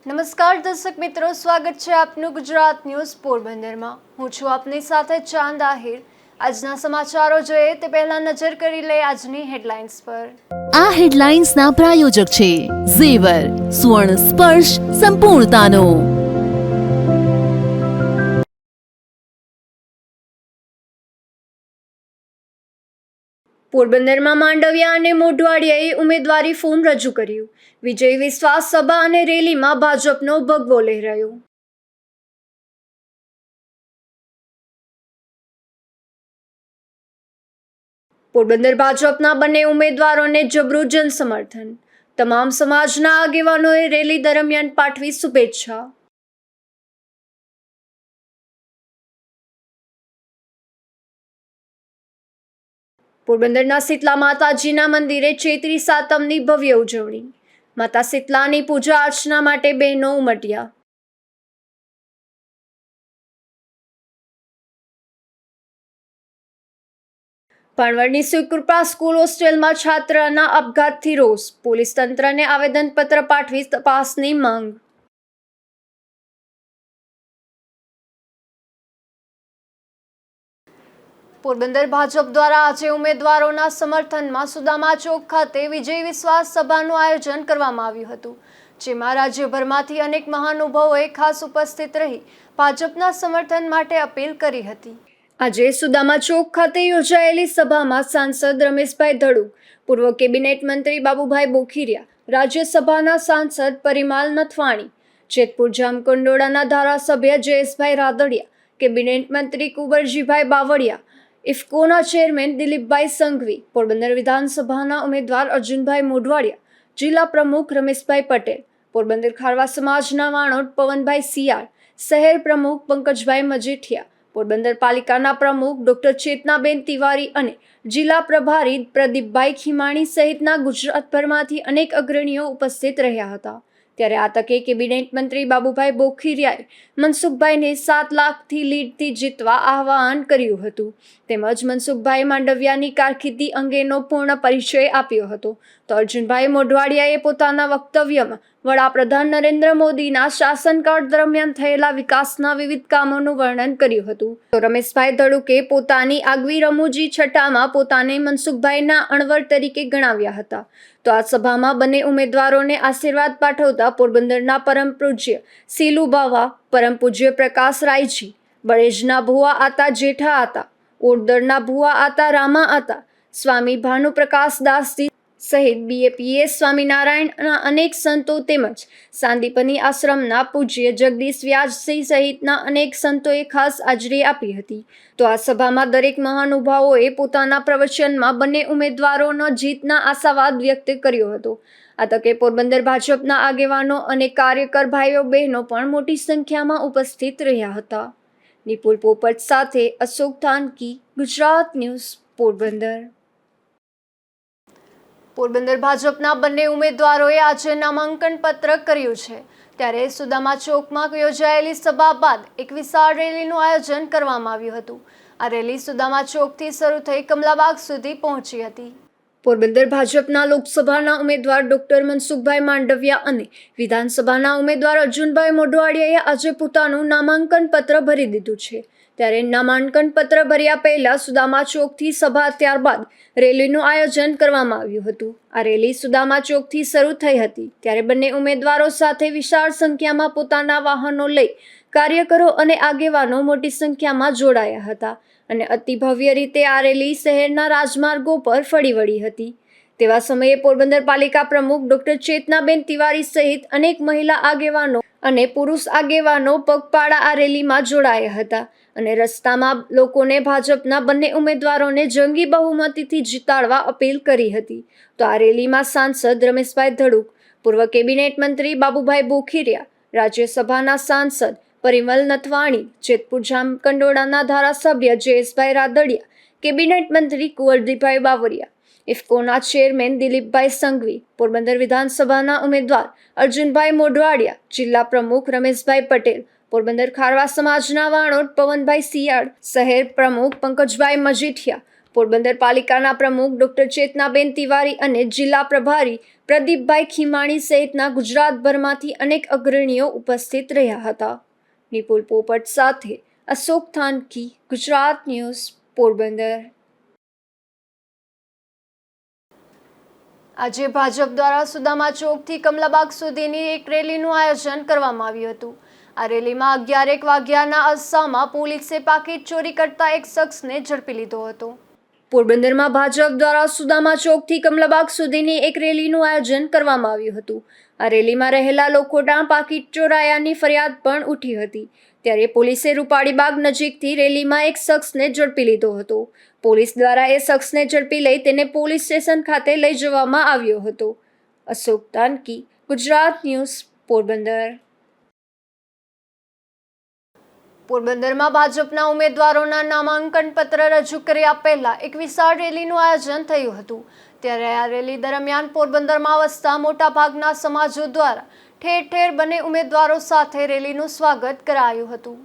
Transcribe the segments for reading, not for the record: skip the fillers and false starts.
નમસ્કાર દર્શક મિત્રો, સ્વાગત છે આપનું ગુજરાત ન્યૂઝ પોરબંદરમાં। હું છું આપની સાથે ચાંદ આહિર। આજના સમાચારો જોઈએ તે પહેલા નજર કરી લે આજની હેડલાઇન્સ પર। આ હેડલાઇન્સના પ્રાયોજક છે ઝેવર, સુવર્ણ સ્પર્શ સંપૂર્ણતાનો। પોરબંદરમાં માંડવિયા અને મોઢવાડિયાએ ઉમેદવારી ફોર્મ રજૂ કર્યું। વિજય વિશ્વાસ સભા અને રેલીમાં ભાજપનો ભગવો લહેરાયો। પોરબંદર ભાજપના બંને ઉમેદવારોને જબરું જનસમર્થન। તમામ સમાજના આગેવાનોએ રેલી દરમિયાન પાઠવી શુભેચ્છા। પોરબંદરના શીતલા માતાજીના મંદિરે ચૈત્રી સાતમની ભવ્ય ઉજવણી। માતા શીતલાની પૂજા અર્ચના માટે બહેનો ઉમટ્યા। ભાણવડની શ્રીકૃપા સ્કૂલ હોસ્ટેલમાં છાત્રાના આપઘાતથી રોષ। પોલીસ તંત્રને આવેદનપત્ર પાઠવી તપાસની માંગ। પોરબંદર ભાજપ દ્વારા આજે ઉમેદવારોના સમર્થનમાં સુદામા ચોક ખાતે વિજય વિશ્વાસ સભાનું આયોજન કરવામાં આવ્યું હતું, જેમાં રાજ્યભરમાંથી અનેક મહાનુભાવોએ ખાસ ઉપસ્થિત રહી ભાજપના સમર્થન માટે અપીલ કરી હતી। આજે સુદામા ચોક ખાતે યોજાયેલી સભામાં સાંસદ રમેશભાઈ ધડુક, પૂર્વ કેબિનેટ મંત્રી બાબુભાઈ બોખીરિયા, રાજ્યસભાના સાંસદ પરિમલ નથવાણી, જેતપુર જામકંડોળાના ધારાસભ્ય જયેશભાઈ રાદડિયા, કેબિનેટ મંત્રી કુંવરજીભાઈ બાવળિયા, ઇફકોના ચેરમેન દિલીપભાઈ સંઘવી, પોરબંદર વિધાનસભાના ઉમેદવાર અર્જુનભાઈ મોઢવાડિયા, જિલ્લા પ્રમુખ રમેશભાઈ પટેલ, પોરબંદર ખારવા સમાજના વાણોદ પવનભાઈ સિયાળ, શહેર પ્રમુખ પંકજભાઈ મજીઠિયા, પોરબંદર પાલિકાના પ્રમુખ ડોક્ટર ચેતનાબેન તિવારી અને જિલ્લા પ્રભારી પ્રદીપભાઈ ખીમાણી સહિતના ગુજરાતભરમાંથી અનેક અગ્રણીઓ ઉપસ્થિત રહ્યા હતા। ત્યારે આ તકે કેબિનેટ મંત્રી બાબુભાઈ બોખીરિયાએ મનસુખભાઈને 7 લાખથી લીડથી જીતવા આહ્વાન કર્યું હતું, તેમજ મનસુખભાઈ માંડવિયાની કારકિર્દી અંગેનો પૂર્ણ પરિચય આપ્યો હતો। તો અર્જુનભાઈ મોઢવાડિયાએ પોતાના વક્તવ્યમાં વડાપ્રધાન નરેન્દ્ર મોદીના શાસનકાળ દરમિયાન થયેલા વિકાસના વિવિધ કામોનું વર્ણન કર્યું હતું। તો રમેશભાઈ ધડુકે પોતાની આગવી રમૂજી છટામાં પોતાને મનસુખભાઈના અણવર તરીકે ગણાવ્યા હતા। તો આ સભામાં બંને ઉમેદવારોને આશીર્વાદ પાઠવતા પોરબંદરના પરમ પૂજ્ય સીલુ બાવા, પરમ પૂજ્ય પ્રકાશ રાયજી, બળેજના ભુવા આતા જેઠા આતા, ઓરદરના ભુવા આતા રામા આતા, સ્વામી ભાનુપ્રકાશ દાસજી સહિત બીએપીએસ સ્વામિનારાયણના અનેક સંતો તેમજ સાંદીપની આશ્રમના પૂજ્ય જગદીશ વ્યાસજી સહિતના અનેક સંતોએ ખાસ હાજરી આપી હતી। તો આ સભામાં દરેક મહાનુભાવોએ પોતાના પ્રવચનમાં બંને ઉમેદવારોનો જીતના આશાવાદ વ્યક્ત કર્યો હતો। આ તકે પોરબંદર ભાજપના આગેવાનો અને કાર્યકર ભાઈઓ બહેનો પણ મોટી સંખ્યામાં ઉપસ્થિત રહ્યા હતા। નિપુલ પોપટ સાથે અશોક થાનકી, ગુજરાત ન્યૂઝ, પોરબંદર। પોરબંદર ભાજપના બંને ઉમેદવારોએ આજે નામાંકન પત્ર કર્યું છે, ત્યારે સુદામા ચોકમાં યોજાયેલી સભા બાદ એક વિશાળ રેલીનું આયોજન કરવામાં આવ્યું હતું। આ રેલી સુદામા ચોકથી શરૂ થઈ કમલાબાગ સુધી પહોંચી હતી। પોરબંદર ભાજપના લોકસભાના ઉમેદવાર ડોક્ટર મનસુખભાઈ માંડવિયા અને વિધાનસભાના ઉમેદવાર અર્જુનભાઈ મોઢવાડિયાએ આજે પોતાનું નામાંકન પત્ર ભરી દીધું છે। ત્યારે નામાંકન પત્ર ભર્યા પહેલા સુદામા ચોકથી સભા, ત્યારબાદ રેલીનું આયોજન કરવામાં આવ્યું હતું। આ રેલી સુદામા ચોકથી શરૂ થઈ હતી, ત્યારે બંને ઉમેદવારો સાથે વિશાળ સંખ્યામાં પોતાના વાહનો લઈ કાર્યકરો અને આગેવાનો મોટી સંખ્યામાં જોડાયા હતા અને અતિ ભવ્ય રીતે આ રેલી શહેરના રાજમાર્ગો પર ફળી વળી હતી। તેવા સમયે પોરબંદર પાલિકા પ્રમુખ ડોક્ટર ચેતનાબેન તિવારી સહિત અનેક મહિલા આગેવાનો અને પુરુષ આગેવાનો પગપાળા આ રેલીમાં જોડાયા હતા અને રસ્તામાં લોકોને ભાજપના બંને ઉમેદવારોને જંગી બહુમતીથી જીતાડવા અપીલ કરી હતી। તો આ રેલીમાં સાંસદ રમેશભાઈ ધડુક, પૂર્વ કેબિનેટ મંત્રી બાબુભાઈ બોખીરિયા, રાજ્યસભાના સાંસદ પરિમલ નથવાણી, જેતપુર જામકંડોળાના ધારાસભ્ય જયેશભાઈ રાદડિયા, કેબિનેટ મંત્રી કુંવરજીભાઈ બાવળિયા, ઇફકોના ચેરમેન દિલીપભાઈ સંઘવી, પોરબંદર વિધાનસભાના ઉમેદવાર અર્જુનભાઈ મોઢવાડિયા, જિલ્લા પ્રમુખ રમેશભાઈ પટેલ, પોરબંદર ખારવા સમાજના વાણોદ પવનભાઈ સિયાળ, શહેર પ્રમુખ પંકજભાઈ મજીઠિયા, પોરબંદર પાલિકાના પ્રમુખ ડોક્ટર ચેતનાબેન તિવારી અને જિલ્લા પ્રભારી પ્રદીપભાઈ ખીમાણી સહિતના ગુજરાતભરમાંથી અનેક અગ્રણીઓ ઉપસ્થિત રહ્યા હતા. નિપુલ પોપટ સાથે અશોક થાનકી, ગુજરાત ન્યૂઝ, પોરબંદર. આજે ભાજપ દ્વારા સુદામા ચોકથી કમલાબાગ સુધીની એક રેલીનું આયોજન કરવામાં આવ્યું હતું. આ રેલીમાં 11 વાગ્યાના અરસામાં પોલીસે પાકીટ ચોરી કરતા એક શખ્સને ઝડપી લીધો હતો. પોરબંદરમાં ભાજપ દ્વારા સુદામા ચોકથી કમલાબાગ સુધીની એક રેલીનું આયોજન કરવામાં આવ્યું હતું. આ રેલીમાં રહેલા લોકોના પાકીટ ચોરાયાની ફરિયાદ પણ ઉઠી હતી. ત્યારે પોલીસે રૂપાળીબાગ નજીકથી રેલીમાં એક શખ્સને ઝડપી લીધો હતો. પોલીસ દ્વારા એ શખ્સને ઝડપી લઈ તેને પોલીસ સ્ટેશન ખાતે લઈ જવામાં આવ્યો હતો. અશોક તાનકી, ગુજરાત ન્યૂઝ, પોરબંદર. પોરબંદરમાં ભાજપના ઉમેદવારોના નામાંકન પત્ર રજૂ કર્યા પહેલા એક વિશાળ રેલીનું આયોજન થયું હતું. ત્યારે આ રેલી દરમિયાન પોરબંદરમાં વસતા મોટાભાગના સમાજો દ્વારા ઠેર ઠેર બંને ઉમેદવારો સાથે રેલીનું સ્વાગત કરાયું હતું.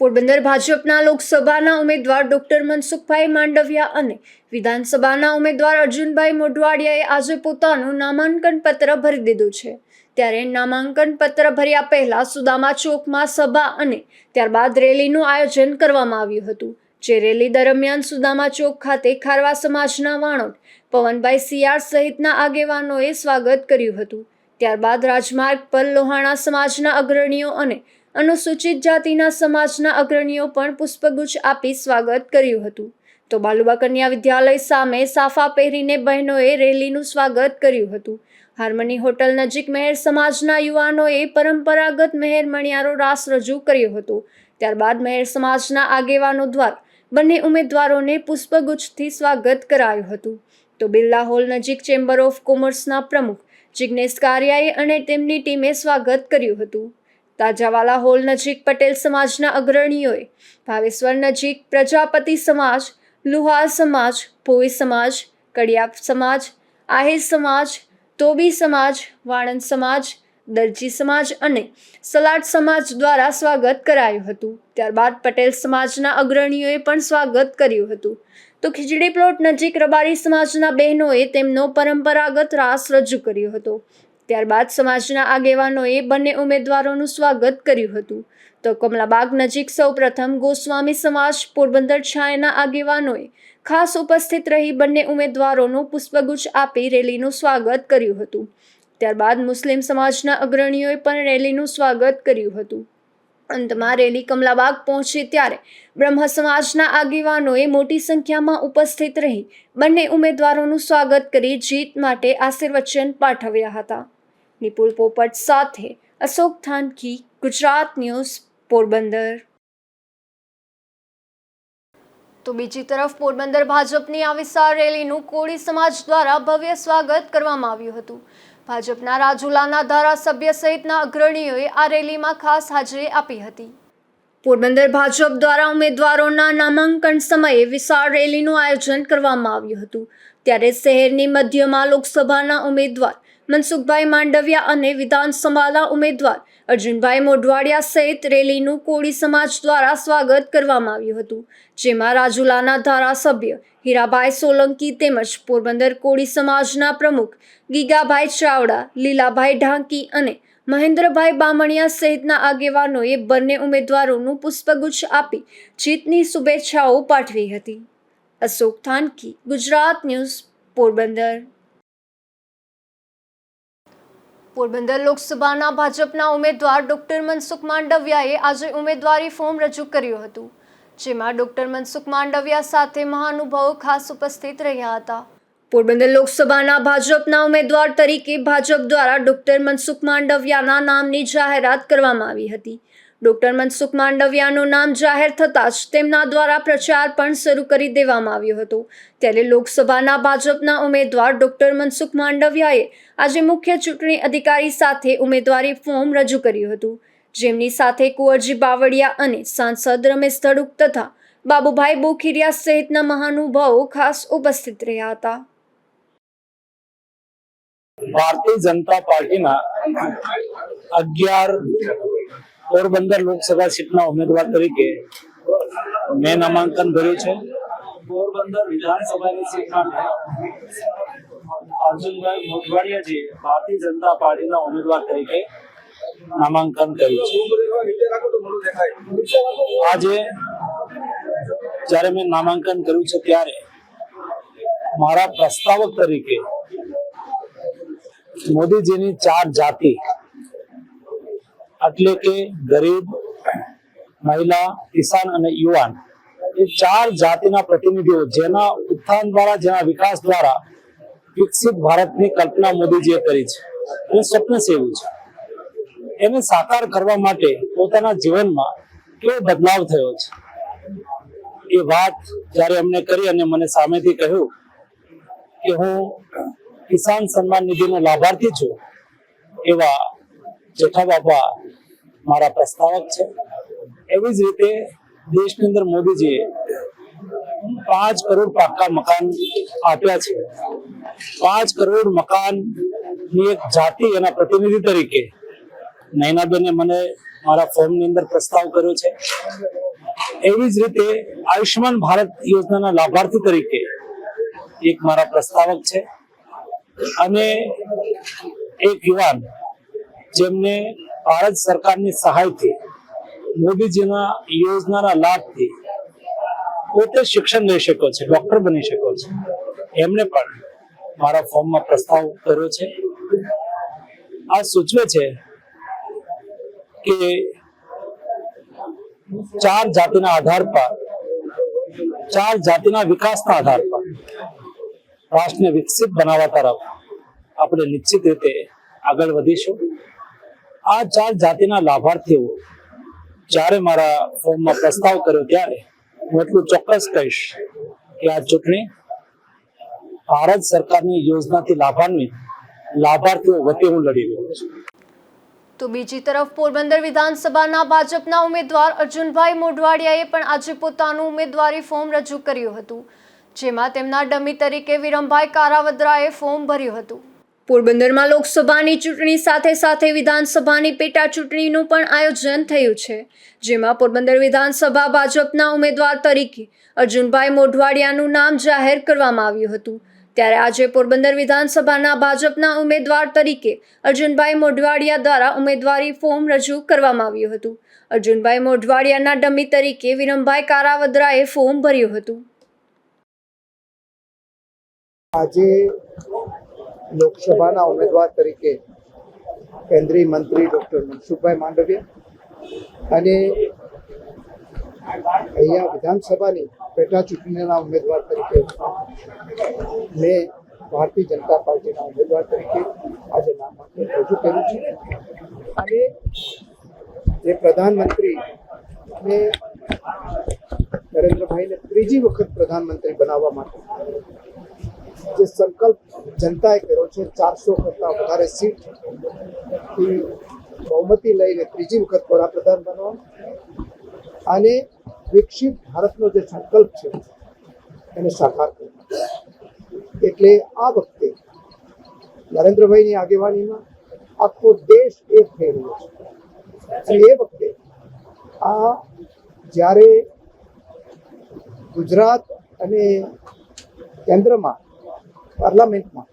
પોરબંદર ભાજપના લોકસભાના ઉમેદવાર ડોક્ટર મનસુખભાઈ માંડવિયા અને વિધાનસભાના ઉમેદવાર અર્જુનભાઈ મોઢવાડિયાએ આજે પોતાનું નામાંકન પત્ર ભરી દીધું છે. ત્યારે નામાંકન પત્ર ભર્યા પહેલા સુદામા ચોકમાં સભા અને ત્યારબાદ રેલીનું આયોજન કરવામાં આવ્યું હતું. જે રેલી દરમિયાન સુદામા ચોક ખાતે ખારવા સમાજના વાણોદ પવનભાઈ સિયાર સહિતના આગેવાનોએ સ્વાગત કર્યું હતું. ત્યારબાદ રાજમાર્ગ પર લોહાણા સમાજના અગ્રણીઓ અને અનુસૂચિત જાતિના સમાજના અગ્રણીઓ પણ પુષ્પગુચ્છ આપી સ્વાગત કર્યું હતું. તો બાલુબા કન્યા વિદ્યાલય સામે સાફા પહેરીને બહેનોએ રેલીનું સ્વાગત કર્યું હતું. હાર્મની હોટલ નજીક મહેર સમાજના યુવાનોએ પરંપરાગત મહેર મણિયારો રાસ રજૂ કર્યો હતો. ત્યારબાદ મહેર સમાજના આગેવાનો દ્વારા બંને ઉમેદવારોને પુષ્પગુચ્છથી સ્વાગત કરાયું હતું. તો બિરલા હોલ નજીક ચેમ્બર ઓફ કોમર્સના પ્રમુખ જિગ્નેશ કારિયાએ અને તેમની ટીમે સ્વાગત કર્યું હતું. તાજાવાલા હોલ નજીક પટેલ સમાજના અગ્રણીઓએ, ભાવેશ્વર નજીક પ્રજાપતિ સમાજ, લુહાર સમાજ, ભોઈ સમાજ, કડિયા સમાજ, આહિર સમાજ, તોબી સમાજ, વાણંદ સમાજ, દરજી સમાજ અને સલાટ સમાજ દ્વારા સ્વાગત કરાયું હતું. ત્યારબાદ પટેલ સમાજના અગ્રણીઓએ પણ સ્વાગત કર્યું હતું. તો ખીજડી પ્લોટ નજીક રબારી સમાજના બહેનોએ તેમનો પરંપરાગત રાસ રજૂ કર્યો હતો. ત્યારબાદ સમાજના આગેવાનોએ બંને ઉમેદવારોનું સ્વાગત કર્યું હતું. તો કમલાબાગ નજીક સૌપ્રથમ ગોસ્વામી સમાજ પોરબંદર છાયાના આગેવાનોએ ખાસ ઉપસ્થિત રહી બંને ઉમેદવારોનું પુષ્પગુચ્છ આપી રેલીનું સ્વાગત કર્યું હતું. ત્યારબાદ મુસ્લિમ સમાજના અગ્રણીઓએ પણ રેલીનું સ્વાગત કર્યું હતું. અંતમાં રેલી કમલાબાગ પહોંચી ત્યારે બ્રહ્મ સમાજના આગેવાનોએ મોટી સંખ્યામાં ઉપસ્થિત રહી બંને ઉમેદવારોનું સ્વાગત કરી જીત માટે આશીર્વચન પાઠવ્યા હતા. નિપુલ પોપટ સાથે અશોક થાનકી, ગુજરાત ન્યૂઝ, પોરબંદર. તો બીજી તરફ પોરબંદર ભાજપની આ વિશાળ રેલીનું કોળી સમાજ દ્વારા ભવ્ય સ્વાગત કરવામાં આવ્યું હતું. ભાજપના રાજુલાના ધારાસભ્ય સહિતના અગ્રણીઓએ આ રેલીમાં ખાસ હાજરી આપી હતી. પોરબંદર ભાજપ દ્વારા ઉમેદવારોના નામાંકન સમયે વિશાળ રેલીનું આયોજન કરવામાં આવ્યું હતું. ત્યારે શહેરની મધ્યમાં લોકસભાના ઉમેદવાર મનસુખભાઈ માંડવિયા અને વિધાનસભાના ઉમેદવાર અર્જુનભાઈ મોઢવાડિયા સહિત રેલીનું કોળી સમાજ દ્વારા સ્વાગત કરવામાં આવ્યું હતું. જેમાં રાજુલાના ધારાસભ્ય હીરાભાઈ સોલંકી તેમજ પોરબંદર કોળી સમાજના પ્રમુખ ગીગાભાઈ ચાવડા, લીલાભાઈ ઢાંકી અને મહેન્દ્રભાઈ બામણિયા સહિતના આગેવાનોએ બંને ઉમેદવારોનું પુષ્પગુચ્છ આપી જીતની શુભેચ્છાઓ પાઠવી હતી. અશોક થાનકી, ગુજરાત ન્યૂઝ, પોરબંદર. પોરબંદર લોકસભાના ભાજપના ઉમેદવાર ડોક્ટર મનસુખ માંડવિયાએ આજે ઉમેદવારી ફોર્મ રજૂ કર્યું હતું. જેમાં ડોક્ટર મનસુખ માંડવિયા સાથે મહાનુભાવો ખાસ ઉપસ્થિત રહ્યા હતા. પોરબંદર લોકસભાના ભાજપના ઉમેદવાર તરીકે ભાજપ દ્વારા ડોક્ટર મનસુખ માંડવિયાના નામની જાહેરાત કરવામાં આવી હતી. ડોક્ટર મનસુખ માંડવિયાનું નામ જાહેર થતાં જ તેમના દ્વારા પ્રચાર પણ શરૂ કરી દેવામાં આવ્યો હતો. ત્યારે લોકસભાના ભાજપના ઉમેદવાર ડોક્ટર મનસુખ માંડવિયાએ આજે મુખ્ય ચૂંટણી અધિકારી સાથે ઉમેદવારી ફોર્મ રજૂ કર્યું હતું. જેમની સાથે કુંવરજી બાવળિયા અને સાંસદ રમેશ ધડુક તથા બાબુભાઈ બોખીરિયા સહિતના મહાનુભાવો ખાસ ઉપસ્થિત રહ્યા હતા. ભારતીય જનતા પાર્ટીના 11 પોરબંદર લોકસભા સીટના ઉમેદવાર તરીકે મેં નામાંકન ભર્યું છે. પોરબંદર વિધાનસભાની સીટ માટે અર્જુનભાઈ મોઢવાડિયાજી ભારતીય જનતા પાર્ટીના ઉમેદવાર તરીકે નામાંકન કર્યું છે. આજે જ્યારે મેં નામાંકન કર્યું છે ત્યારે મારા પ્રસ્તાવક તરીકે મોદીજીની 4 જાતિ એટલે કે ગરીબ, મહિલા, કિસાન અને યુવાન એ 4 જાતિના પ્રતિનિધિઓ જેના ઉત્થાન દ્વારા, જેના વિકાસ દ્વારા વિકસિત ભારતની કલ્પના મોદીજીએ કરી છે અને સ્વપ્ન સેવ્યું છે. એને સાકાર કરવા માટે પોતાના જીવનમાં કેવો બદલાવ થયો છે એ વાત જ્યારે એમણે કરી અને મને સામેથી કહ્યું કે હું કિસાન સન્માન નિધિનો લાભાર્થી છું, એવા જેઠાબાપા મારા પ્રસ્તાવક છે. એવી જ રીતે દેશની અંદર મોદીજીએ 5 કરોડ પાક્કા મકાન આપ્યા છે. 5 કરોડ મકાનની એક જાતિ એના પ્રતિનિધિ તરીકે નયનાબેને મને મારા ફોર્મની અંદર પ્રસ્તાવ કર્યો છે. એવી જ રીતે આયુષ્માન ભારત યોજનાના લાભાર્થી તરીકે એક મારા પ્રસ્તાવક છે અને એક યુવાન જેમને ભારત સરકારની સહાયથી મોદીજીના યોજનાના લાભથી પોતે શિક્ષણ લઈ શક્યો છે, ડોક્ટર બની શક્યો છે, એમને પણ મારા ફોર્મમાં પ્રસ્તાવ કર્યો છે. આ સૂચવે છે કે 4 જાતિના આધાર પર, 4 જાતિના વિકાસના આધાર પર રાષ્ટ્રને વિકસિત બનાવવા તરફ આપણે નિશ્ચિત રીતે આગળ વધીશું. આ 4 જાતિના લાભાર્થીઓ જ્યારે મારા ફોર્મમાં પ્રસ્તાવ કર્યો ત્યારે હું એટલું ચોક્કસ કહીશ કે આ ચૂંટણી ભારત સરકારની યોજનાથી લાભાન્વિત લાભાર્થીઓ વતી હું લડી રહ્યો છું. તો બીજી તરફ પોરબંદર વિધાનસભાના ભાજપના ઉમેદવાર અર્જુનભાઈ મોઢવાડિયાએ પણ આજે પોતાનું ઉમેદવારી ફોર્મ રજૂ કર્યું હતું, જેમાં તેમના ડમી તરીકે વિરમભાઈ કારાવદરાએ ફોર્મ ભર્યું હતું. પોરબંદરમાં લોકસભાની ચૂંટણી સાથે સાથે વિધાનસભાની પેટા ચૂંટણીનું પણ આયોજન થયું છે, જેમાં પોરબંદર વિધાનસભા ભાજપના ઉમેદવાર તરીકે અર્જુનભાઈ મોઢવાડિયાનું નામ જાહેર કરવામાં આવ્યું હતું. ત્યારે આજે પોરબંદર વિધાનસભાના ભાજપના ઉમેદવાર તરીકે અર્જુનભાઈ મોઢવાડિયા દ્વારા ઉમેદવારી ફોર્મ રજૂ કરવામાં આવ્યું હતું. અર્જુનભાઈ મોઢવાડિયાના ડમી તરીકે વિરમભાઈ કારાવદરાએ ફોર્મ ભર્યું હતું. આજે લોકસભાના ઉમેદવાર તરીકે કેન્દ્રીય મંત્રી ડૉક્ટર મનસુખભાઈ માંડવિયા અને અહીંયા વિધાનસભાની પેટા ચૂંટણીના ઉમેદવાર તરીકે મેં ભારતીય જનતા પાર્ટીના ઉમેદવાર તરીકે આજે નામાંકન રજૂ કર્યું છે. અને જે પ્રધાનમંત્રી અને નરેન્દ્રભાઈને 3જી વખત પ્રધાનમંત્રી બનાવવા માટે જે સંકલ્પ જનતાએ કર્યો છે, 400 કરતાં વધારે સીટથી બહુમતી લઈને 3જી વખત વડાપ્રધાન બનવા અને વિકસિત ભારતનો જે સંકલ્પ છે એને સાકાર કરવા. એટલે આ વખતે નરેન્દ્રભાઈની આગેવાનીમાં આખો દેશ એક થઈ રહ્યો છે. અને એ વખતે આ જ્યારે ગુજરાત અને કેન્દ્રમાં પાર્લામેન્ટમાં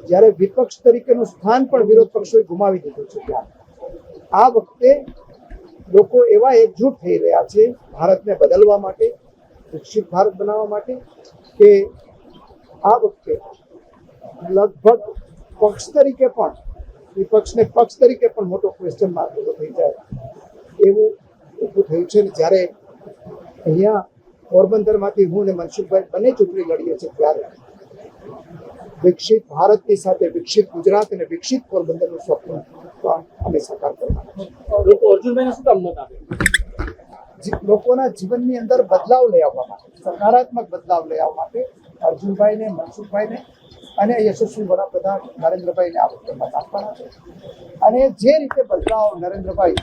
જ્યારે વિપક્ષ તરીકેનું સ્થાન પણ વિરોધ પક્ષોએ ગુમાવી દીધું છે, ત્યારે આ વખતે લોકો એવા એકજૂટ થઈ રહ્યા છે ભારતને બદલવા માટે, વિકસિત ભારત બનાવવા માટે, કે આ વખતે લગભગ પક્ષ તરીકે પણ, વિપક્ષને પક્ષ તરીકે પણ મોટો ક્વેશ્ચન માર્ક ઉભો થઈ જાય એવું ઊભું થયું છે. ને જ્યારે અહીંયા પોરબંદરમાંથી હું ને મનસુખભાઈ બંને ચૂંટણી લડીએ છીએ, ત્યારે વિકસિત ભારતની સાથે વિકસિત ગુજરાત અને વિકસિત પોરબંદરનું સ્વપ્ન અમે સાકાર કરવાના. લોકો અર્જુનભાઈને શું કામ મત આપે? લોકોના જીવનની અંદર બદલાવ લઈ આવવા માટે, સકારાત્મક બદલાવ લઈ આવવા માટે અર્જુનભાઈને, મનસુખભાઈને અને યશસ્વી વડાપ્રધાન નરેન્દ્રભાઈને આ વખતે મત આપવાના છે. અને જે રીતે બદલાવ નરેન્દ્રભાઈ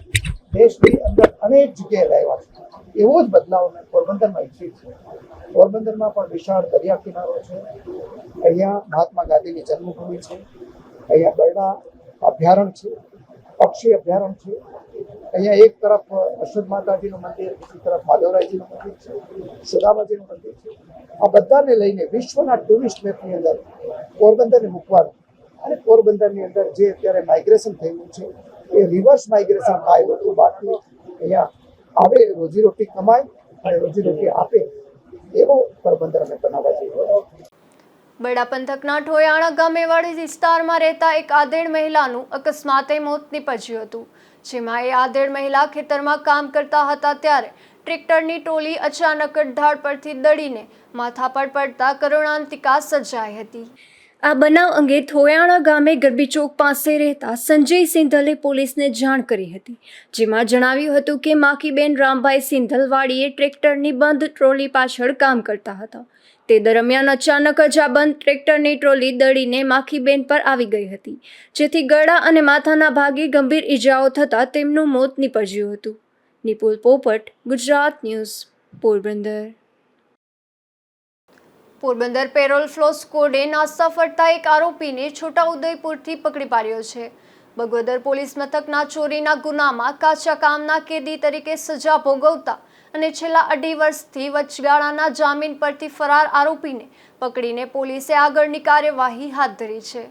દેશની અંદર અનેક જગ્યાએ લાવ્યા છે, એવો જ બદલાવ અમે પોરબંદરમાં ઈચ્છીએ છીએ. પોરબંદરમાં પણ વિશાળ દરિયા કિનારો છે, અહીંયા મહાત્મા ગાંધીની જન્મભૂમિ છે, અહીંયા બરડા અભયારણ્ય છે, પક્ષી અભયારણ્ય છે. અહીંયા એક તરફ અશ્વથ માતાજીનું મંદિર, બીજી તરફ માધવરાયજીનું મંદિર છે, સદામાજીનું મંદિર છે. આ બધાને લઈને વિશ્વના ટુરિસ્ટ મેપની અંદર પોરબંદરને મૂકવાનું અને પોરબંદરની અંદર જે અત્યારે માઇગ્રેશન થયેલું છે એ રિવર્સ માઇગ્રેશન થાય, લોકો બહારથી અહીંયા આવે, રોજીરોટી કમાય અને રોજીરોટી આપે, એવો પોરબંદર અમે બનાવવા જોઈએ. બરડા પંથકના ઠોયાણા ગામેવાડી વિસ્તારમાં રહેતા એક આધેડ મહિલાનું અકસ્માતે મોત નીપજ્યું હતું, જેમાં એ આધેડ મહિલા ખેતરમાં કામ કરતા હતા ત્યારે ટ્રેક્ટરની ટોલી અચાનક જ ઢાળ પરથી દળીને માથા પર પડતા કરુણાંતિકા સર્જાઈ હતી. આ બનાવ અંગે થોયાણા ગામે ગરબી ચોક પાસે રહેતા સંજય સિંધલે પોલીસને જાણ કરી હતી, જેમાં જણાવ્યું હતું કે માખીબેન રામભાઈ સિંધલવાડીએ ટ્રેક્ટરની બંધ ટ્રોલી પાછળ કામ કરતા હતા. તે દરમિયાન અચાનક જ આ બંધ ટ્રેક્ટરની ટ્રોલી દળીને માખીબેન પર આવી ગઈ હતી, જેથી ગળા અને માથાના ભાગે ગંભીર ઈજાઓ થતાં તેમનું મોત નીપજ્યું હતું. Nipul Popat, Gujarat news, Porbandar. Porbandar parole furlough સ્કોડે નાસ્તા ફરતા એક આરોપીને છોટાઉદેપુરથી પકડી પાડ્યો છે. બગવદર પોલીસ મથકના ચોરીના ગુનામાં કાચા કામના કેદી તરીકે સજા ભોગવતા અને છેલ્લા 2.5 વર્ષથી વચગાળાના જામીન પરથી ફરાર આરોપીને પકડીને પોલીસે આગળની કાર્યવાહી હાથ ધરી છે.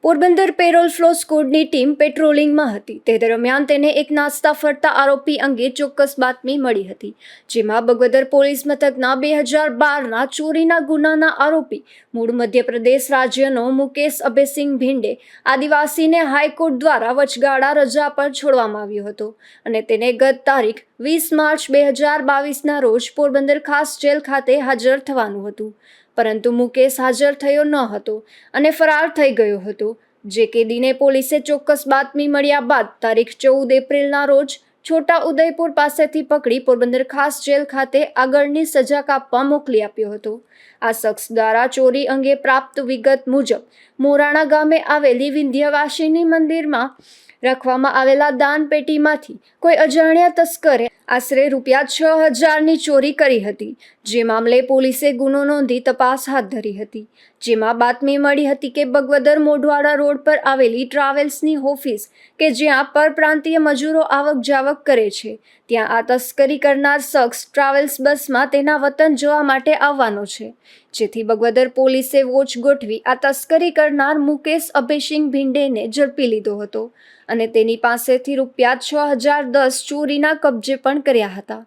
પોરબંદર પેરોલ ફ્લો સ્કોડની ટીમ પેટ્રોલિંગમાં હતી, તે દરમિયાન તેને એક નાસ્તા ફરતા આરોપી અંગે ચોક્કસ બાતમી મળી હતી, જેમાં બગવદર પોલીસ મથકના 2012ના ચોરીના ગુનાના આરોપી મૂળ મધ્યપ્રદેશ રાજ્યનો મુકેશ અભયસિંહ ભિંડે આદિવાસીને હાઈકોર્ટ દ્વારા વચગાળા રજા પર છોડવામાં આવ્યો હતો અને તેને ગત તારીખ 20 માર્ચ 2022ના રોજ પોરબંદર ખાસ જેલ ખાતે હાજર થવાનું હતું, પરંતુ મુકેશ હાજર થયો ન હતો અને ફરાર થઈ ગયો હતો. જે કેદીને પોલીસે ચોક્કસ બાતમી મળ્યા બાદ તારીખ 14 એપ્રિલના રોજ છોટા ઉદયપુર પાસેથી પકડી પોરબંદર ખાસ જેલ ખાતે આગળની સજા કાપવા મોકલી આપ્યો હતો. આ શખ્સ દ્વારા ચોરી અંગે પ્રાપ્ત વિગત મુજબ મોરાણા ગામે આવેલી વિંધ્યવાસિની મંદિરમાં રાખવામાં આવેલા દાન પેટીમાંથી કોઈ અજાણ્યા તસ્કરે આશરે ₹6,000ની ચોરી કરી હતી, જે મામલે પોલીસે ગુનો નોંધી તપાસ હાથ ધરી હતી, જેમાં બાતમી મળી હતી કે બગવદર મોઢવાડા રોડ પર આવેલી ટ્રાવેલ્સની ઓફિસ કે જ્યાં પરપ્રાંતીય મજૂરો આવક જાવક કરે છે, ત્યાં આ તસ્કરી કરનાર શખ્સ ટ્રાવેલ્સ બસમાં તેના વતન જવા માટે આવવાનો છે, જેથી બગવદર પોલીસે વોચ ગોઠવી આ તસ્કરી કરનાર મુકેશ અભયસિંહ ભિંડેને ઝડપી લીધો હતો અને તેની પાસેથી ₹6,010 ચોરીના કબજે પણ કર્યા હતા.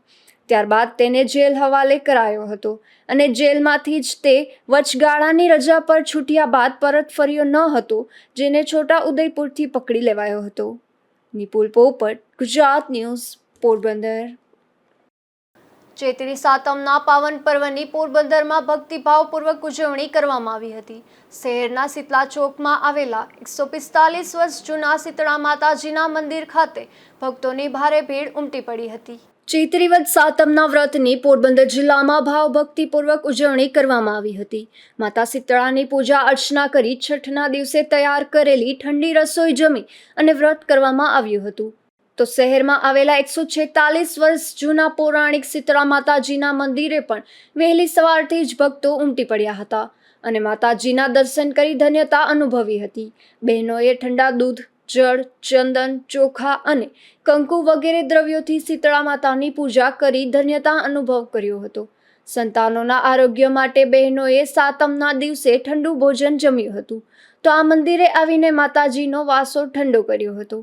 ત્યારબાદ તેને જેલ હવાલે કરાયો હતો અને જેલમાંથી જ તે વચગાળાની રજા પર છૂટ્યા બાદ પરત ફર્યો ન હતો, જેને છોટા ઉદયપુરથી પકડી લેવાયો હતો. નિપુલ પોપટ, ગુજરાત ન્યૂઝ, પોરબંદર. ચૈત્રી સાતમના પાવન પર્વની પોરબંદરમાં ભક્તિભાવપૂર્વક ઉજવણી કરવામાં આવી હતી. શહેરના શીતલા ચોકમાં આવેલા 145 વર્ષ જૂના શીતળા માતાજીના મંદિર ખાતે ભક્તોની ભારે ભીડ ઉમટી પડી હતી. ચૈત્રી વદ સાતમના વ્રતની પોરબંદર જિલ્લામાં ભાવભક્તિપૂર્વક ઉજવણી કરવામાં આવી હતી. માતા શીતળાની પૂજા અર્ચના કરી છઠના દિવસે તૈયાર કરેલી ઠંડી રસોઈ જમી અને વ્રત કરવામાં આવ્યું હતું. તો શહેરમાં આવેલા 146 વર્ષ જૂના પૌરાણિક શીતળા માતાજીના મંદિરે પણ વહેલી સવારથી જ ભક્તો ઉમટી પડ્યા હતા અને માતાજીના દર્શન કરી ધન્યતા અનુભવી હતી. બહેનોએ ઠંડા દૂધ, જળ, ચંદન, ચોખા અને કંકુ વગેરે દ્રવ્યોથી શીતળા માતાની પૂજા કરી ધન્યતા અનુભવ કર્યો હતો. સંતાનોના આરોગ્ય માટે બહેનોએ સાતમના દિવસે ઠંડુ ભોજન જમ્યું હતું, તો આ મંદિરે આવીને માતાજીનો વાસો ઠંડો કર્યો હતો.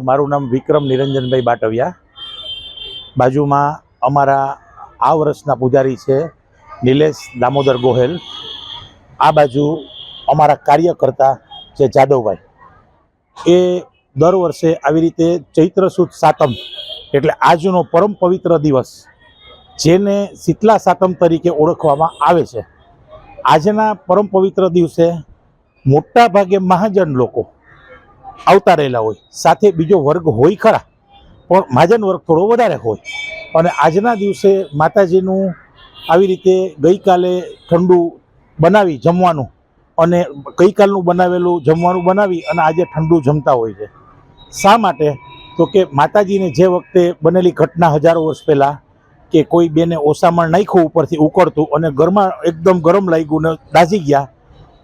મારું નામ વિક્રમ નિરંજનભાઈ બાટવિયા. બાજુમાં અમારા આ વર્ષના પૂજારી છે નિલેશ દામોદર ગોહેલ. આ બાજુ અમારા કાર્યકર્તા છે જાદવભાઈ. એ દર વર્ષે આવી રીતે ચૈત્ર સુદ સાતમ એટલે આજનો પરમ પવિત્ર દિવસ, જેને શીતલા સાતમ તરીકે ઓળખવામાં આવે છે, આજના પરમ પવિત્ર દિવસે મોટા ભાગે મહાજન લોકો આવતા રહેલા હોય, સાથે બીજો વર્ગ હોય ખરા, પણ મહાજન વર્ગ થોડો વધારે હોય. અને આજના દિવસે માતાજીનું આવી રીતે ગઈકાલે ઠંડુ બનાવી જમવાનું અને ગઈકાલનું બનાવેલું જમવાનું બનાવી અને આજે ઠંડુ જમતા હોય છે. શા માટે? તો કે માતાજીને જે વખતે બનેલી ઘટના હજારો વર્ષ પહેલાં કે કોઈ બેને ઓસામણ નાખ્યું ઉપરથી ઉકળતું અને ઘરમાં એકદમ ગરમ લાગ્યું ને દાઝી ગયા,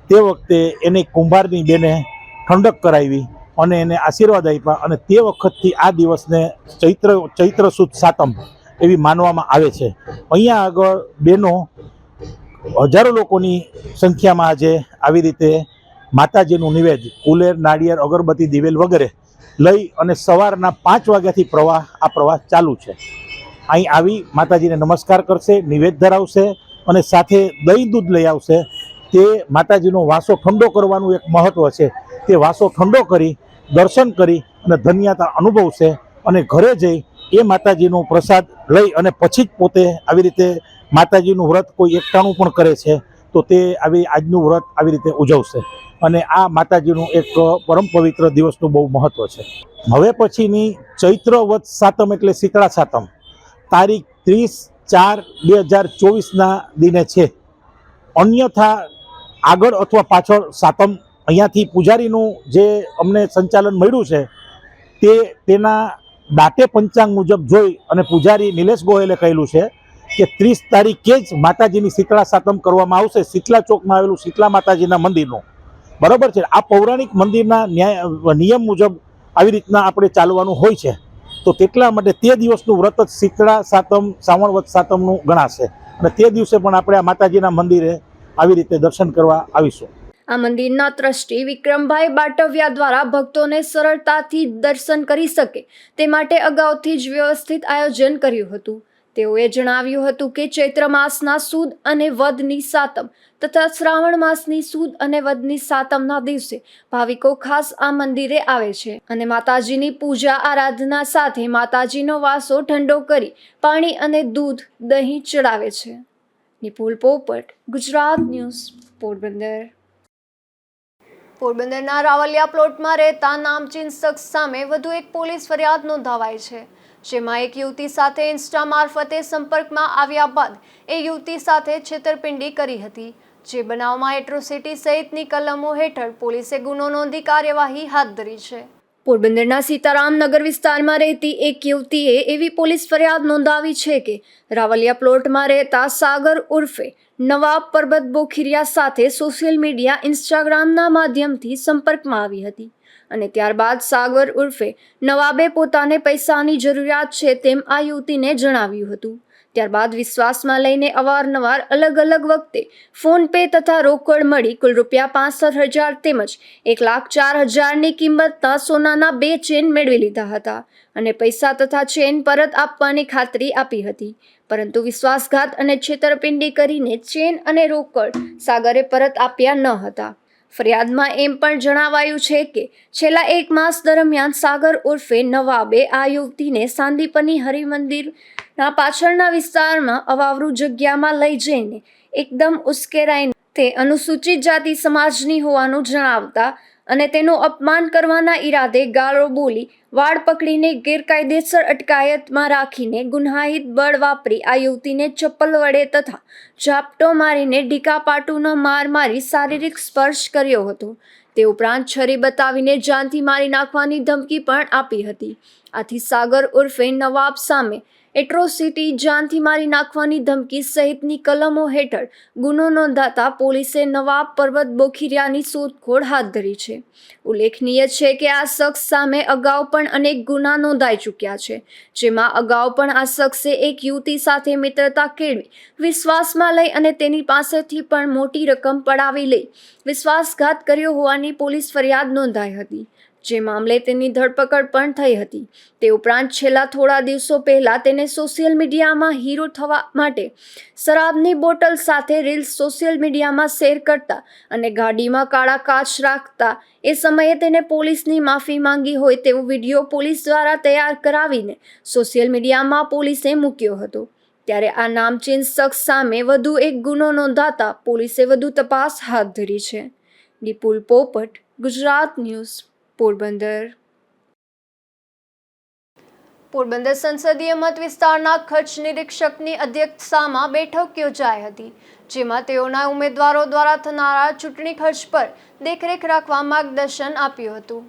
તે વખતે એને કુંભારની બેને ઠંડક કરાવી અને એને આશીર્વાદ આપ્યા, અને તે વખતથી આ દિવસને ચૈત્ર સુદ સાતમ એવી માનવામાં આવે છે. અહીંયા આગળ બહેનો હજારો લોકોની સંખ્યામાં આજે આવી રીતે માતાજીનું નિવેદ, કુલેર, નાળિયેર, અગરબત્તી, દિવેલ વગેરે લઈ અને સવારના 5 વાગ્યાથી આ પ્રવાહ ચાલુ છે. અહીં આવી માતાજીને નમસ્કાર કરશે, નિવેદ ધરાવશે અને સાથે દહીં દૂધ લઈ આવશે. તે માતાજીનો વાસો ઠંડો કરવાનું એક મહત્વ છે. તે વાસો ઠંડો કરી દર્શન કરી અને ધન્યતા અનુભવશે, અને ઘરે જઈ એ માતાજીનો પ્રસાદ લઈ અને પછી જ પોતે આવી રીતે માતાજીનું વ્રત કોઈ એકટાણું પણ કરે છે તો તે આજનું વ્રત આવી રીતે ઉજવશે. અને આ માતાજીનું એક પરમ પવિત્ર દિવસનું બહુ મહત્વ છે. હવે પછીની ચૈત્ર વદ સાતમ એટલે શીતળા સાતમ તારીખ 30/4/2024ના દિને છે. અન્યથા આગળ અથવા પાછળ સાતમ અહીંયાથી પૂજારીનું જે અમને સંચાલન મળ્યું છે તેના દાટે પંચાંગ મુજબ જોઈ અને પૂજારી નિલેશ ગોયલે કહેલું છે કે 30 તારીખે જ માતાજીની શીતળા સાતમ કરવામાં આવશે, શીતલા ચોકમાં આવેલું શીતલા માતાજીના મંદિરનું. બરાબર છે. આ પૌરાણિક મંદિરના નિયમ મુજબ આવી રીતના આપણે ચાલવાનું હોય છે. તો તેટલા માટે તે દિવસનું વ્રત જ શીતળા સાતમ શ્રાવણ વદ સાતમનું ગણાશે, અને તે દિવસે પણ આપણે આ માતાજીના મંદિરે આવી રીતે દર્શન કરવા આવીશું. આ મંદિરના ટ્રસ્ટી વિક્રમભાઈ બાટવિયા દ્વારા ભક્તોને સરળતાથી દર્શન કરી શકે તે માટે અગાઉથી જ વ્યવસ્થિત આયોજન કર્યું હતું. તેઓએ જણાવ્યું હતું કે ચૈત્ર માસના સુદ અને વદની સાતમ તથા શ્રાવણ માસની સુદ અને વદની સાતમના દિવસે ભાવિકો ખાસ આ મંદિરે આવે છે અને માતાજીની પૂજા આરાધના સાથે માતાજીનો વાસો ઠંડો કરી પાણી અને દૂધ દહીં ચડાવે છે. નિપુલ પોપટ, ગુજરાત ન્યૂઝ, પોરબંદર. પોરબંદરના રાવલિયા પ્લોટમાં રહેતા નામચીન શખ્સ સામે વધુ એક પોલીસ ફરિયાદ નોંધાવાઈ છે, જેમાં એક યુવતી સાથે ઇન્સ્ટા મારફતે સંપર્કમાં આવ્યા બાદ એ યુવતી સાથે છેતરપિંડી કરી હતી. જે બનાવમાં એટ્રોસિટી સહિતની કલમો હેઠળ પોલીસે ગુનો નોંધી કાર્યવાહી હાથ ધરી છે. પોરબંદરના સીતારામનગર વિસ્તારમાં રહેતી એક યુવતીએ એવી પોલીસ ફરિયાદ નોંધાવી છે કે રાવલિયા પ્લોટમાં રહેતા સાગર ઉર્ફે નવાબ પરબત બોખીરિયા સાથે સોશિયલ મીડિયા ઇન્સ્ટાગ્રામના માધ્યમથી સંપર્કમાં આવી હતી અને ત્યારબાદ સાગર ઉર્ફે નવાબે પોતાને પૈસાની જરૂરિયાત છે તેમ આ યુવતીને જણાવ્યું હતું. ત્યારબાદ વિશ્વાસમાં લઈને અવારનવાર અલગ અલગ વખતે ફોન પે તથા રોકડ મળી કુલ ₹65,000 તેમજ 1,04,000ની કિંમતના સોનાના 2 ચેન મેળવી લીધા હતા અને પૈસા તથા ચેન પરત આપવાની ખાતરી આપી હતી, પરંતુ વિશ્વાસઘાત અને છેતરપિંડી કરીને ચેન અને રોકડ સાગરે પરત આપ્યા ન હતા. ફરિયાદમાં એમ પણ જણાવાયું છે કે છેલ્લા 1 માસ દરમિયાન સાગર ઉર્ફે નવાબે આ યુવતીને સાંદીપની હરિમંદિરના પાછળના વિસ્તારમાં અવાવરૂ જગ્યામાં લઈ જઈને એકદમ ઉશ્કેરાઈને તે અનુસૂચિત જાતિ સમાજની હોવાનું જણાવતા અને તેનું અપમાન કરવાના ઈરાદે ગાળો બોલી વાળ પકડીને ગેરકાયદેસર અટકાયતમાં રાખીને ગુન્હાહિત બળ વાપરી આ યુવતીને ચપ્પલ વડે તથા ઝાપટો મારીને ઢીકાપાટુનો માર મારી શારીરિક સ્પર્શ કર્યો હતો. તે ઉપરાંત છરી બતાવીને જાનથી મારી નાખવાની ધમકી પણ આપી હતી. આથી સાગર ઉર્ફે નવાબ સામે એટ્રોસિટી, જાનથી મારી નાખવાની ધમકી સહિતની કલમો હેઠળ ગુનો નોંધાતા પોલીસે નવાબ પરબત બોખીરિયાની શોધખોળ હાથ ધરી છે. ઉલ્લેખનીય છે કે આ શખ્સ સામે અગાઉ પણ અનેક ગુના નોંધાઈ ચૂક્યા છે, જેમાં અગાઉ પણ આ શખ્સે એક યુવતી સાથે મિત્રતા કેળવી વિશ્વાસમાં લઈ અને તેની પાસેથી પણ મોટી રકમ પડાવી લઈ વિશ્વાસઘાત કર્યો હોવાની પોલીસ ફરિયાદ નોંધાઈ હતી, જે મામલે તેની ધરપકડ પણ થઈ હતી. તે ઉપરાંત છેલ્લા થોડા દિવસો પહેલા તેને સોશિયલ મીડિયામાં હીરો થવા માટે શરાબની બોટલ સાથે રીલ્સ સોશિયલ મીડિયામાં શેર કરતા અને ગાડીમાં કાળા કાચ રાખતા એ સમયે તેને પોલીસની માફી માંગી હોય તેવો વિડીયો પોલીસ દ્વારા તૈયાર કરાવીને સોશિયલ મીડિયામાં પોલીસે મૂક્યો હતો. ત્યારે આ નામચીન શખ્સ સામે વધુ એક ગુનો નોંધાતા પોલીસે વધુ તપાસ હાથ ધરી છે. નિપુલ પોપટ, ગુજરાત ન્યૂઝ, પોરબંદર. પોરબંદર સંસદીય મત વિસ્તારના ખર્ચ નિરીક્ષકની અધ્યક્ષતામાં બેઠક યોજાઈ હતી, જેમાં તેઓના ઉમેદવારો દ્વારા થનારા ચૂંટણી ખર્ચ પર દેખરેખ રાખવા માર્ગદર્શન આપ્યું હતું.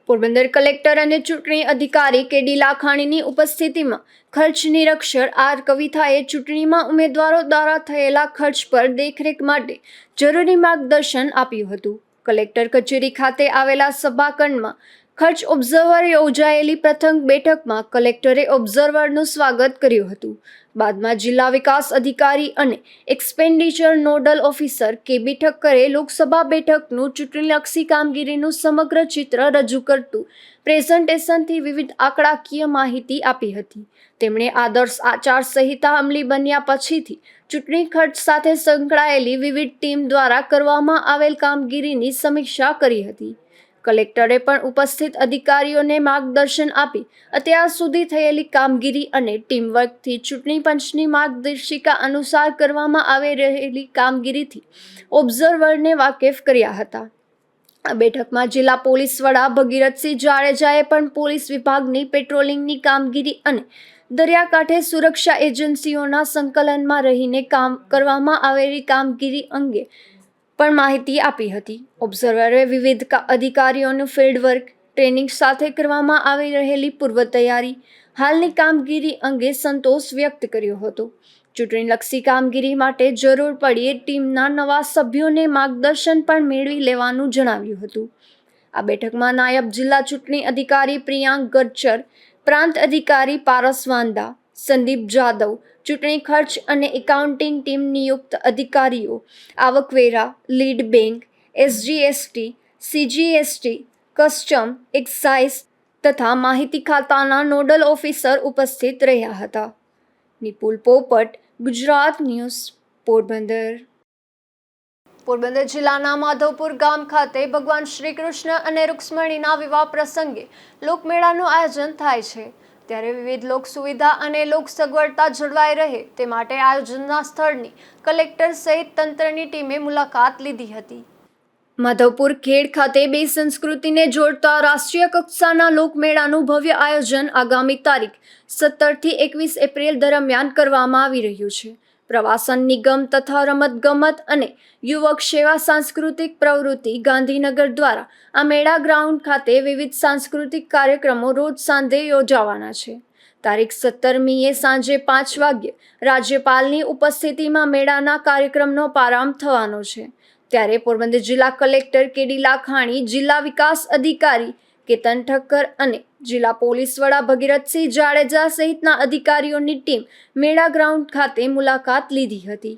પોરબંદર કલેક્ટર અને ચૂંટણી અધિકારી કે.ડી. લાખાણીની ઉપસ્થિતિમાં ખર્ચ નિરીક્ષક આર. કવિતાએ ચૂંટણીમાં ઉમેદવારો દ્વારા થયેલા ખર્ચ પર દેખરેખ માટે જરૂરી માર્ગદર્શન આપ્યું હતું. કલેક્ટર કચેરી ખાતે આવેલા સભાખંડમાં ખર્ચ ઓબ્ઝર્વર યોજાયેલી પ્રથમ બેઠકમાં કલેક્ટરે ઓબ્ઝર્વરનું સ્વાગત કર્યું હતું. બાદમાં જિલ્લા વિકાસ અધિકારી અને એક્સપેન્ડિચર નોડલ ઓફિસર કેબી ઠક્કરે લોકસભા બેઠકનું ચૂંટણીલક્ષી કામગીરીનું સમગ્ર ચિત્ર રજૂ કરતું પ્રેઝન્ટેશનથી વિવિધ આંકડાકીય માહિતી આપી હતી. તેમણે આદર્શ આચારસંહિતા અમલી બન્યા પછીથી ચૂંટણી ખર્ચ સાથે સંકળાયેલી વિવિધ ટીમ દ્વારા કરવામાં આવેલ કામગીરીની સમીક્ષા કરી હતી. કલેક્ટરે પણ ઉપસ્થિત અધિકારીઓને માર્ગદર્શન આપી અત્યાર સુધી થયેલી કામગીરી અને ટીમવર્કથી ચૂંટણી પંચની માર્ગદર્શિકા અનુસાર કરવામાં આવી રહેલી કામગીરીથી ઓબ્ઝર્વરને વાકેફ કર્યા હતા. આ બેઠકમાં જિલ્લા પોલીસ વડા ભગીરથસિંહ જાડેજાએ પણ પોલીસ વિભાગની પેટ્રોલિંગની કામગીરી અને દરિયાકાંઠે સુરક્ષા એજન્સીઓના સંકલનમાં રહીને કામ કરવામાં આવેલી કામગીરી અંગે પણ માહિતી આપી હતી. ઓબ્ઝર્વરે વિવિધ અધિકારીઓનું ફિલ્ડ વર્ક ટ્રેનિંગ સાથે કરવામાં આવી રહેલી પૂર્વ તૈયારી હાલની કામગીરી અંગે સંતોષ વ્યક્ત કર્યો હતો. ચૂંટણીલક્ષી કામગીરી માટે જરૂર પડીએ ટીમના નવા સભ્યોને માર્ગદર્શન પણ મેળવી લેવાનું જણાવ્યું હતું. આ બેઠકમાં નાયબ જિલ્લા ચૂંટણી અધિકારી પ્રિયાંક ગજ્જર, પ્રાંત અધિકારી પારસ વાંદા, સંદીપ જાદવ, ચૂંટણી ખર્ચ અને એકાઉન્ટિંગ ટીમ નિયુક્ત અધિકારીઓ, આવકવેરા, lead bank, SGST, CGST, custom, excise તથા માહિતી ખાતાના નોડલ ઓફિસર ઉપસ્થિત રહ્યા હતા. નિપુલ પોપટ, ગુજરાત ન્યૂઝ, પોરબંદર. પોરબંદર જિલ્લાના માધવપુર ગામ ખાતે ભગવાન શ્રી કૃષ્ણ અને રૂક્ષ્મણીના વિવાહ પ્રસંગે લોકમેળાનું આયોજન થાય છે. ત્યારે વિવિધ લોક સુવિધા અને લોક સગવડતા જળવાઈ રહે તે માટે આયોજનના સ્થળની કલેક્ટર સહિત તંત્રની ટીમે મુલાકાત લીધી હતી. માધવપુર ખેડ ખાતે બે સંસ્કૃતિને જોડતા રાષ્ટ્રીય કક્ષાના લોકમેળાનું ભવ્ય આયોજન આગામી તારીખ 17 થી 21 એપ્રિલ દરમિયાન કરવામાં આવી રહ્યું છે. પ્રવાસન નિગમ તથા રમતગમત અને યુવક સેવા સાંસ્કૃતિક પ્રવૃત્તિ ગાંધીનગર દ્વારા આ મેળા ગ્રાઉન્ડ ખાતે વિવિધ સાંસ્કૃતિક કાર્યક્રમો રોજ સાંજે યોજાવાના છે. તારીખ 17મીએ સાંજે 5 વાગ્યે રાજ્યપાલની ઉપસ્થિતિમાં મેળાના કાર્યક્રમનો પ્રારંભ થવાનો છે. ત્યારે પોરબંદર જિલ્લા કલેક્ટર કેડી લાખાણી, જિલ્લા વિકાસ અધિકારી કેતન ઠક્કર અને જિલ્લા પોલીસ વડા ભગીરથસિંહ જાડેજા સહિતના અધિકારીઓની ટીમ મેળા ગ્રાઉન્ડ ખાતે મુલાકાત લીધી હતી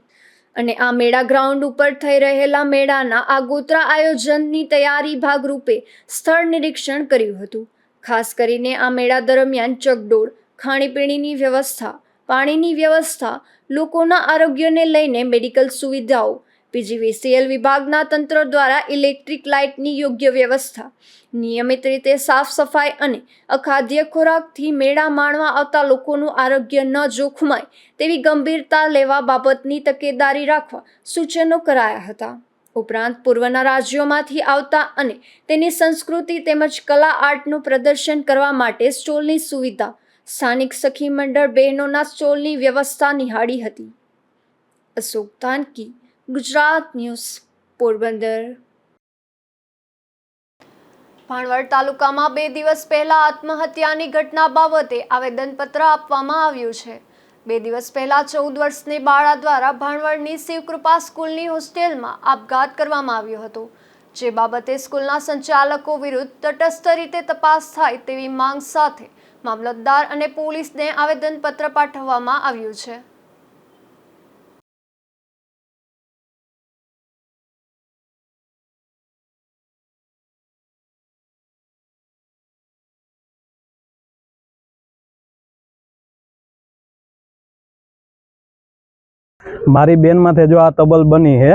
અને આ મેળા ગ્રાઉન્ડ ઉપર થઈ રહેલા મેળાના આગોતરા આયોજનની તૈયારી ભાગરૂપે સ્થળ નિરીક્ષણ કર્યું હતું. ખાસ કરીને આ મેળા દરમિયાન ચકડોળ, ખાણીપીણીની વ્યવસ્થા, પાણીની વ્યવસ્થા, લોકોના આરોગ્યને લઈને મેડિકલ સુવિધાઓ, PGVCL વિભાગના તંત્ર દ્વારા ઇલેક્ટ્રિક લાઇટની યોગ્ય વ્યવસ્થા, નિયમિત રીતે સાફ સફાઈ અને અખાદ્ય ખોરાકથી મેળા માણવા આવતા લોકોનું આરોગ્ય ન જોખમાય તેવી ગંભીરતા લેવા બાબતની તકેદારી રાખવા સૂચનો કરાયા હતા. ઉપરાંત પૂર્વના રાજ્યોમાંથી આવતા અને તેની સંસ્કૃતિ તેમજ કલા આર્ટનું પ્રદર્શન કરવા માટે સ્ટોલની સુવિધા, સ્થાનિક સખી મંડળ બહેનોના સ્ટોલની વ્યવસ્થા નિહાળી હતી. અશોક તાનકી, ગુજરાત ન્યૂઝ, પોરબંદર. ભાણવડ તાલુકામાં 2 દિવસ પહેલા આત્મહત્યાની ઘટના બાબતે આવેદનપત્ર આપવામાં આવ્યું છે. 2 દિવસ પહેલા 14 વર્ષની બાળા દ્વારા ભાણવડની શિવકૃપા સ્કૂલની હોસ્ટેલમાં આપઘાત કરવામાં આવ્યો હતો. જે બાબતે સ્કૂલના સંચાલકો વિરુદ્ધ તટસ્થ રીતે તપાસ થાય તેવી માંગ સાથે મામલતદાર અને પોલીસને આવેદનપત્ર પાઠવવામાં આવ્યું છે. મારી બેન માથે જો આ તબલ બની છે,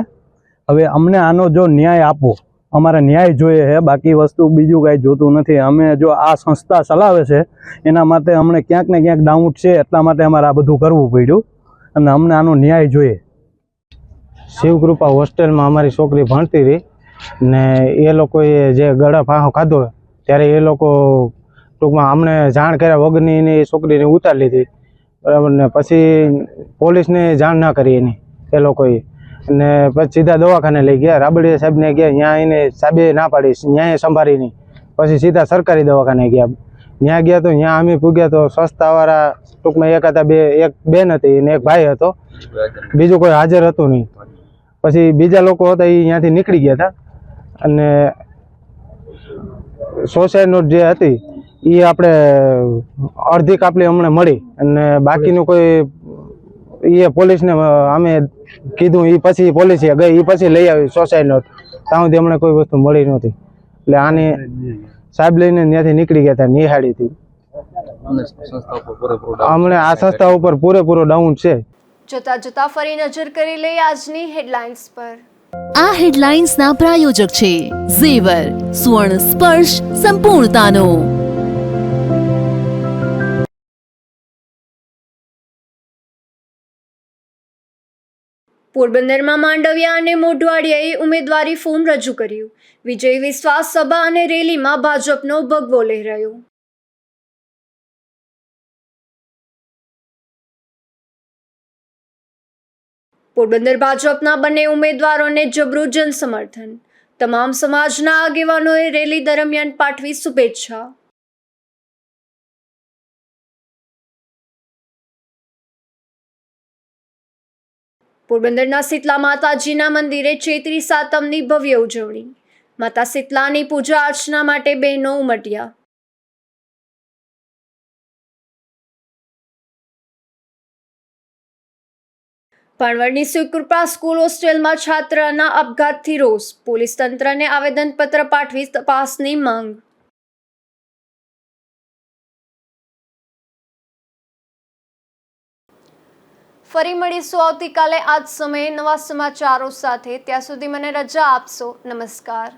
હવે અમને આનો જો ન્યાય આપો, અમારે ન્યાય જોઈએ છે, બાકી વસ્તુ બીજું કાંઈ જોતું નથી. અમે જો આ સંસ્થા ચલાવે છે એના માટે અમને ક્યાંક ને ક્યાંક ડાઉટ છે, એટલા માટે અમારે આ બધું કરવું પડ્યું અને અમને આનો ન્યાય જોઈએ. શિવકૃપા હોસ્ટેલમાં અમારી છોકરી ભણતી રહી ને એ લોકોએ જે ગળા ફાંહો ખાધો ત્યારે એ લોકો ટૂંકમાં અમને જાણ કર્યા વગરની એની છોકરીને ઉતારી લીધી, બરાબર ને. પછી પોલીસને જાણ ના કરી એની એ લોકોએ, અને પછી સીધા દવાખાને લઈ ગયા. રાબડિયા સાહેબને ગયા, ત્યાં એને સાહેબે ના પાડી, ન્યાય સંભાળી નહીં. પછી સીધા સરકારી દવાખાને ગયા. ત્યાં ગયા તો ત્યાં અમે પૂગ્યા તો સંસ્થાવાળા ટૂંકમાં એક બેન હતી અને એક ભાઈ હતો, બીજું કોઈ હાજર હતું નહીં. પછી બીજા લોકો હતા એ ત્યાંથી નીકળી ગયા હતા અને સોસાયટી નોટ જે હતી એ આપણે અડધી કાપલી અમને મળી અને બાકીનું કોઈ એ પોલીસને અમે કીધું એ પછી પોલીસ ગઈ એ પછી લઈ આવી સોસાયટી નોટ ત્યાં સુધી અમને કોઈ વસ્તુ મળી નહોતી એટલે આને સાહેબ લઈને ત્યાંથી નીકળી ગયા હતા નિહાળીથી અમને આ સંસ્થા ઉપર પૂરેપૂરો ડાઉન છે. જોતા જોતા ફરી નજર કરી લઈએ આજની હેડલાઇન્સ પર. આ હેડલાઇન્સના પ્રાયોજક છે ઝેવર, સુવર્ણ સ્પર્શ સંપૂર્ણતાનો. પોરબંદરમાં માંડવિયા અને મોઢવાડિયાએ ઉમેદવારી ફોર્મ રજૂ કર્યું. વિજય વિશ્વાસ સભા અને રેલીમાં ભાજપનો ભગવો લહેરાયો. પોરબંદર ભાજપના બંને ઉમેદવારોને જબરું જનસમર્થન. તમામ સમાજના આગેવાનોએ રેલી દરમિયાન પાઠવી શુભેચ્છા. પોરબંદરના શીતલા માતાજીના મંદિરે ચૈત્રી સાતમની ભવ્ય ઉજવણી. માતા શીતલાની પૂજા અર્ચના માટે બહેનો ઉમટ્યા. ભાણવડની શિવકૃપા સ્કૂલ હોસ્ટેલમાં છાત્રના આપઘાતથી રોષ. પોલીસ તંત્રને આવેદનપત્ર પાઠવી તપાસની માંગ. ફરી મળીશું આવતીકાલે આ જ સમયે નવા સમાચારો સાથે. ત્યાં સુધી મને રજા આપશો. નમસ્કાર.